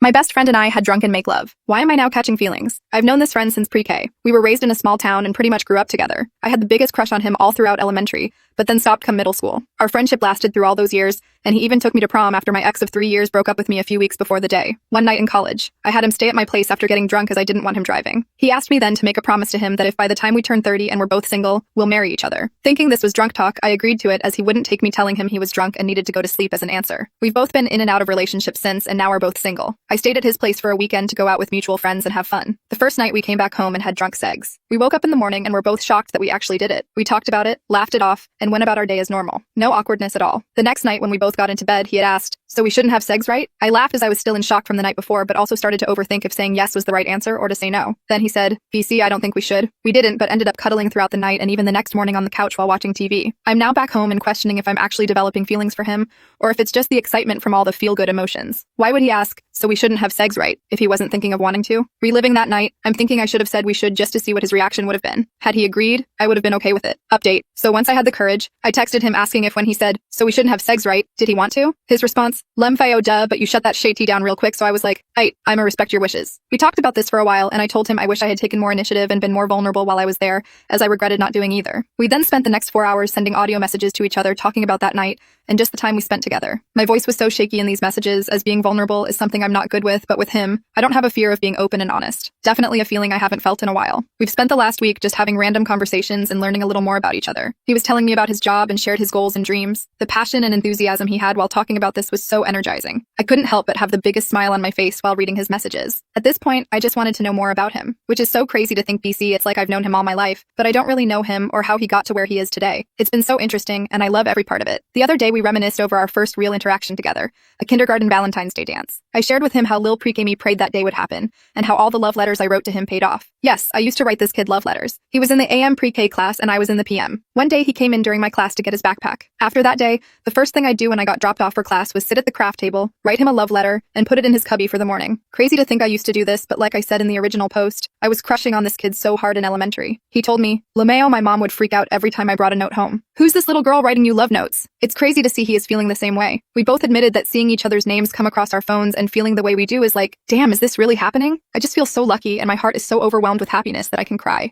My best friend and I had drunken make love. Why am I now catching feelings? I've known this friend since pre-K. We were raised in a small town and pretty much grew up together. I had the biggest crush on him all throughout elementary, but then stopped come middle school. Our friendship lasted through all those years, and he even took me to prom after my ex of 3 years broke up with me a few weeks before the day. One night in college, I had him stay at my place after getting drunk as I didn't want him driving. He asked me then to make a promise to him that if by the time we turn 30 and we're both single, we'll marry each other. Thinking this was drunk talk, I agreed to it as he wouldn't take me telling him he was drunk and needed to go to sleep as an answer. We've both been in and out of relationships since, and now we're both single. I stayed at his place for a weekend to go out with mutual friends and have fun. The first night we came back home and had drunk segs. We woke up in the morning and were both shocked that we actually did it. We talked about it, laughed it off, and went about our day as normal. No awkwardness at all. The next night when we both got into bed, he had asked, "So we shouldn't have segs, right?" I laughed as I was still in shock from the night before, but also started to overthink if saying yes was the right answer or to say no. Then he said, "VC, I don't think we should." We didn't, but ended up cuddling throughout the night and even the next morning on the couch while watching TV. I'm now back home and questioning if I'm actually developing feelings for him, or if it's just the excitement from all the feel-good emotions. Why would he ask, "So we shouldn't have segs, right?" if he wasn't thinking of wanting to? Reliving that night, I'm thinking I should have said we should just to see what his reaction would have been. Had he agreed, I would have been okay with it. Update. So once I had the courage, I texted him asking if when he said, "So we shouldn't have segs, right?" did he want to? His response, "Lemfio duh, but you shut that shit down real quick," so I was like, I'ma respect your wishes. We talked about this for a while, and I told him I wish I had taken more initiative and been more vulnerable while I was there, as I regretted not doing either. We then spent the next 4 hours sending audio messages to each other talking about that night and just the time we spent together. My voice was so shaky in these messages, as being vulnerable is something I'm not good with, but with him, I don't have a fear of being open and honest. Definitely a feeling I haven't felt in a while. We've spent the last week just having random conversations and learning a little more about each other. He was telling me about his job and shared his goals and dreams. The passion and enthusiasm he had while talking about this was so energizing. I couldn't help but have the biggest smile on my face while reading his messages. At this point, I just wanted to know more about him, which is so crazy to think BC it's like I've known him all my life, but I don't really know him or how he got to where he is today. It's been so interesting, and I love every part of it. The other day we reminisced over our first real interaction together, a kindergarten Valentine's Day dance. I shared with him how Lil Pre-K me prayed that day would happen, and how all the love letters I wrote to him paid off. Yes, I used to write this kid love letters. He was in the AM Pre-K class and I was in the PM. One day he came in during my class to get his backpack. After that day, the first thing I'd do when I got dropped off for class was sit at the craft table, write him a love letter, and put it in his cubby for the morning. Crazy to think I used to do this, but like I said in the original post, I was crushing on this kid so hard in elementary. He told me, "LeMayo, my mom would freak out every time I brought a note home. Who's this little girl writing you love notes?" It's crazy to see he is feeling the same way. We both admitted that seeing each other's names come across our phones and feeling the way we do is like, damn, is this really happening? I just feel so lucky and my heart is so overwhelmed with happiness that I can cry.